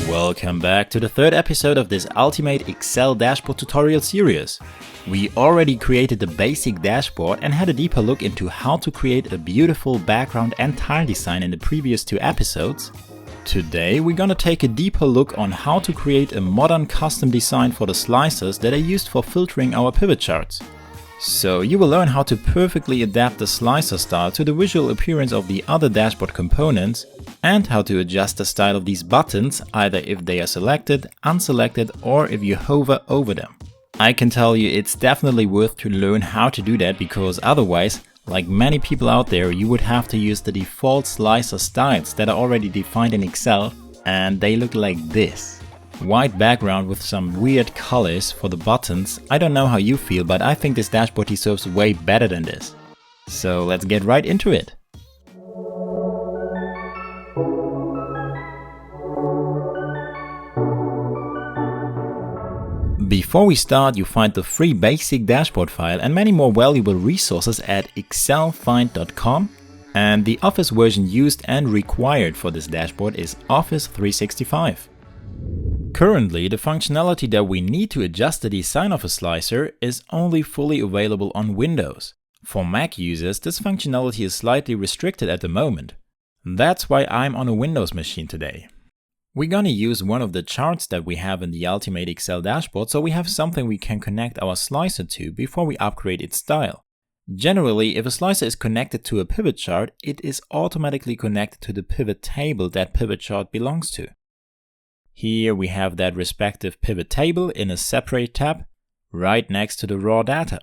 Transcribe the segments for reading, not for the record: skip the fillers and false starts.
Welcome back to the third episode of this Ultimate Excel Dashboard tutorial series. We already created the basic dashboard and had a deeper look into how to create a beautiful background and tile design in the previous two episodes. Today we're gonna take a deeper look on how to create a modern custom design for the slicers that are used for filtering our pivot charts. So you will learn how to perfectly adapt the slicer style to the visual appearance of the other dashboard components and how to adjust the style of these buttons, either if they are selected, unselected, or if you hover over them. I can tell you it's definitely worth to learn how to do that, because otherwise, like many people out there, you would have to use the default slicer styles that are already defined in Excel, and they look like this. White background with some weird colors for the buttons. I don't know how you feel, but I think this dashboard deserves way better than this. So let's get right into it. Before we start, you find the free basic dashboard file and many more valuable resources at excelfind.com, and the Office version used and required for this dashboard is Office 365. Currently, the functionality that we need to adjust the design of a slicer is only fully available on Windows. For Mac users, this functionality is slightly restricted at the moment. That's why I'm on a Windows machine today. We're gonna use one of the charts that we have in the Ultimate Excel dashboard, so we have something we can connect our slicer to before we upgrade its style. Generally, if a slicer is connected to a pivot chart, it is automatically connected to the pivot table that pivot chart belongs to. Here we have that respective pivot table in a separate tab, right next to the raw data.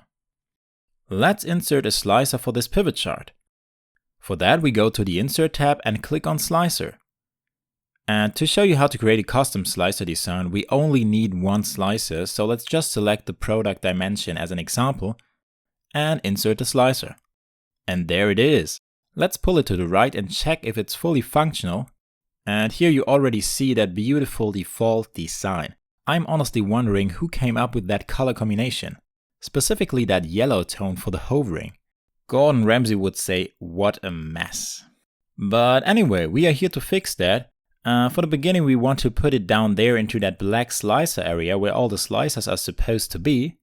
Let's insert a slicer for this pivot chart. For that, we go to the Insert tab and click on Slicer. And to show you how to create a custom slicer design, we only need one slicer, so let's just select the product dimension as an example and insert the slicer. And there it is. Let's pull it to the right and check if it's fully functional. And here you already see that beautiful default design. I'm honestly wondering who came up with that color combination, specifically that yellow tone for the hovering. Gordon Ramsay would say, what a mess. But anyway, we are here to fix that. For the beginning, we want to put it down there into that black slicer area where all the slicers are supposed to be.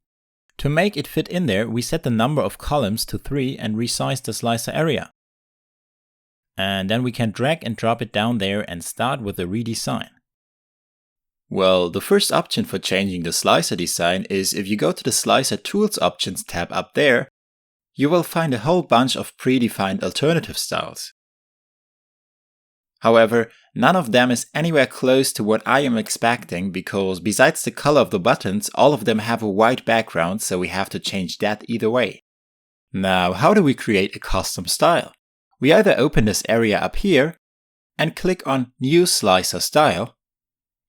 To make it fit in there, we set the number of columns to 3 and resize the slicer area. And then we can drag and drop it down there and start with the redesign. Well, the first option for changing the slicer design is if you go to the Slicer Tools Options tab up there, you will find a whole bunch of predefined alternative styles. However, none of them is anywhere close to what I am expecting, because besides the color of the buttons, all of them have a white background, so we have to change that either way. Now, how do we create a custom style? We either open this area up here and click on New Slicer Style.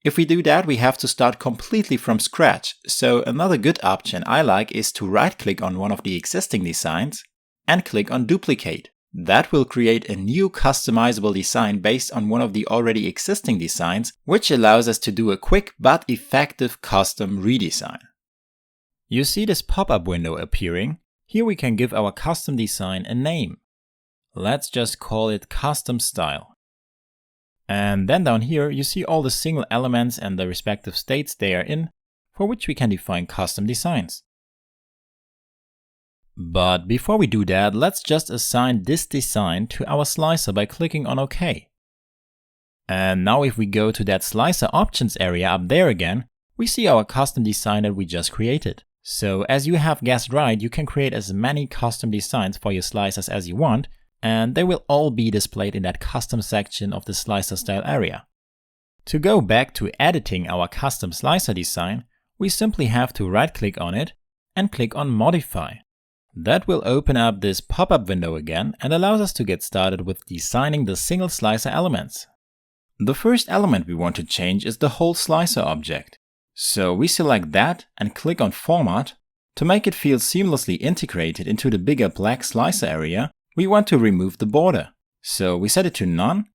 If we do that, we have to start completely from scratch, so another good option I like is to right-click on one of the existing designs and click on Duplicate. That will create a new customizable design based on one of the already existing designs, which allows us to do a quick but effective custom redesign. You see this pop-up window appearing. Here we can give our custom design a name. Let's just call it Custom Style. And then down here you see all the single elements and the respective states they are in, for which we can define custom designs. But before we do that, let's just assign this design to our slicer by clicking on OK. And now if we go to that slicer options area up there again, we see our custom design that we just created. So as you have guessed right, you can create as many custom designs for your slicers as you want, and they will all be displayed in that custom section of the slicer style area. To go back to editing our custom slicer design, we simply have to right-click on it and click on Modify. That will open up this pop-up window again and allows us to get started with designing the single slicer elements. The first element we want to change is the whole slicer object. So we select that and click on Format. To make it feel seamlessly integrated into the bigger black slicer area, we want to remove the border. So we set it to None.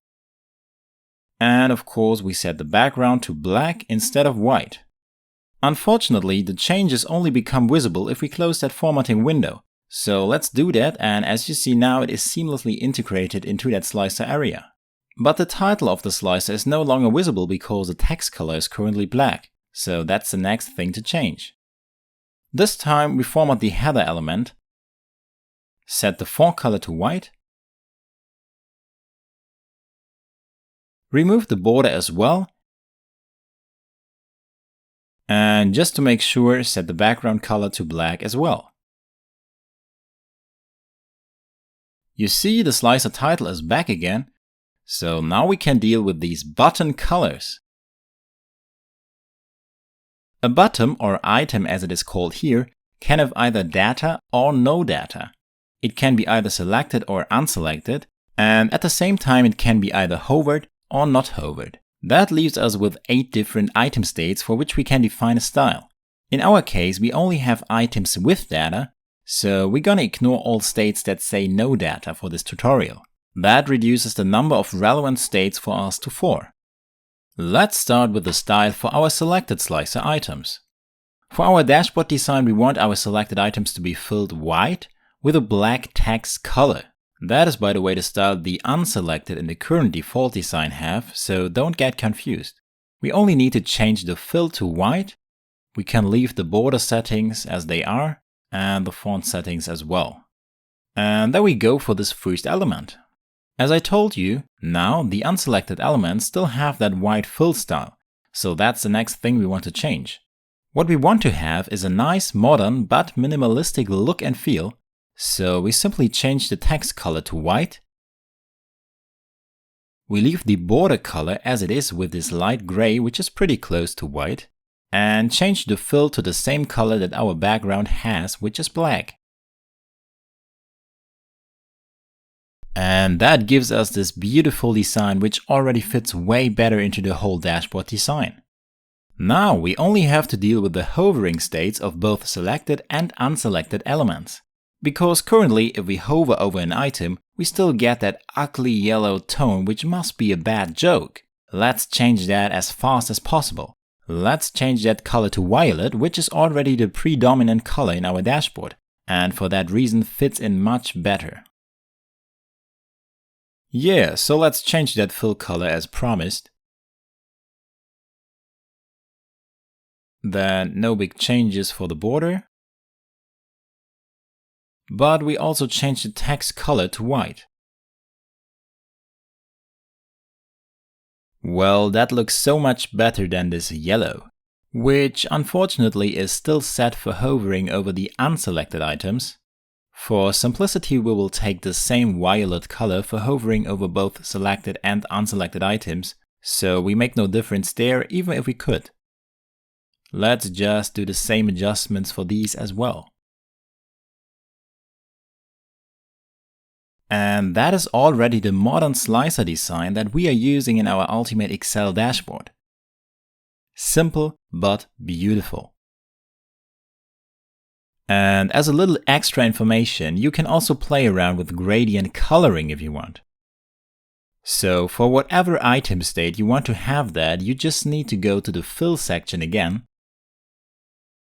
And of course we set the background to black instead of white. Unfortunately, the changes only become visible if we close that formatting window. So let's do that, and as you see now, it is seamlessly integrated into that slicer area. But the title of the slicer is no longer visible because the text color is currently black, so that's the next thing to change. This time we format the header element, set the font color to white, remove the border as well, and just to make sure, set the background color to black as well. You see the slicer title is back again, so now we can deal with these button colors. A button, or item as it is called here, can have either data or no data. It can be either selected or unselected, and at the same time it can be either hovered or not hovered. That leaves us with 8 different item states for which we can define a style. In our case, we only have items with data, so we're gonna ignore all states that say no data for this tutorial. That reduces the number of relevant states for us to 4. Let's start with the style for our selected slicer items. For our dashboard design, we want our selected items to be filled white with a black text color. That is, by the way, the style the unselected in the current default design have, so don't get confused. We only need to change the fill to white. We can leave the border settings as they are and the font settings as well. And there we go for this first element. As I told you, now the unselected elements still have that white fill style, so that's the next thing we want to change. What we want to have is a nice, modern, but minimalistic look and feel, so we simply change the text color to white. We leave the border color as it is with this light gray, which is pretty close to white, and change the fill to the same color that our background has, which is black. And that gives us this beautiful design which already fits way better into the whole dashboard design. Now we only have to deal with the hovering states of both selected and unselected elements. Because currently if we hover over an item, we still get that ugly yellow tone, which must be a bad joke. Let's change that as fast as possible. Let's change that color to violet, which is already the predominant color in our dashboard, and for that reason fits in much better. Yeah, so let's change that fill color as promised. Then no big changes for the border. But we also change the text color to white. Well, that looks so much better than this yellow, which unfortunately is still set for hovering over the unselected items. For simplicity, we will take the same violet color for hovering over both selected and unselected items, so we make no difference there even if we could. Let's just do the same adjustments for these as well. And that is already the modern slicer design that we are using in our Ultimate Excel dashboard. Simple but beautiful. And as a little extra information, you can also play around with gradient coloring if you want. So for whatever item state you want to have that, you just need to go to the fill section again.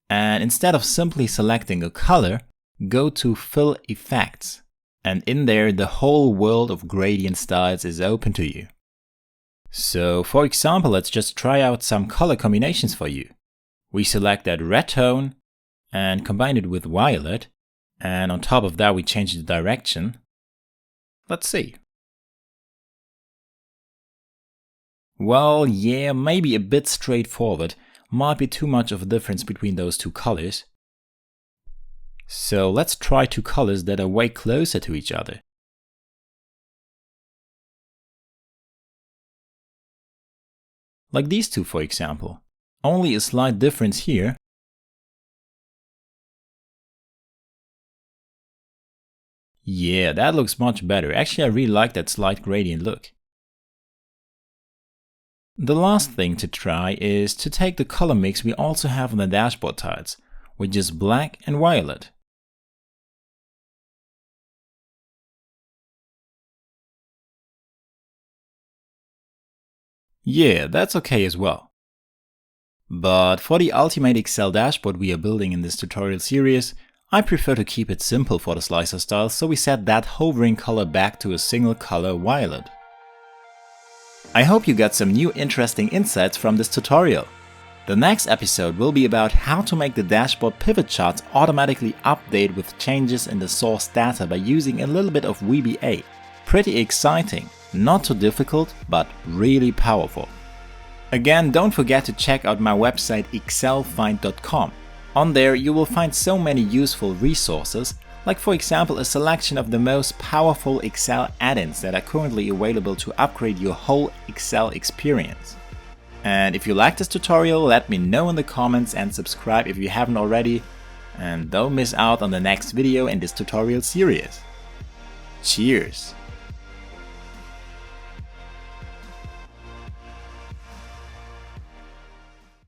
And instead of simply selecting a color, go to fill effects. And in there, the whole world of gradient styles is open to you. So for example, let's just try out some color combinations for you. We select that red tone and combine it with violet, and on top of that we change the direction. Let's see. Well, yeah, maybe a bit straightforward, might be too much of a difference between those two colors. So let's try two colors that are way closer to each other. Like these two, for example. Only a slight difference here. Yeah, that looks much better. Actually, I really like that slight gradient look. The last thing to try is to take the color mix we also have on the dashboard tiles, which is black and violet. Yeah, that's okay as well. But for the Ultimate Excel dashboard we are building in this tutorial series, I prefer to keep it simple for the slicer style, so we set that hovering color back to a single color violet. I hope you got some new interesting insights from this tutorial. The next episode will be about how to make the dashboard pivot charts automatically update with changes in the source data by using a little bit of VBA. Pretty exciting, not too difficult, but really powerful. Again, don't forget to check out my website excelfind.com. On there you will find so many useful resources, like for example a selection of the most powerful Excel add-ins that are currently available to upgrade your whole Excel experience. And if you like this tutorial, let me know in the comments and subscribe if you haven't already, and don't miss out on the next video in this tutorial series. Cheers!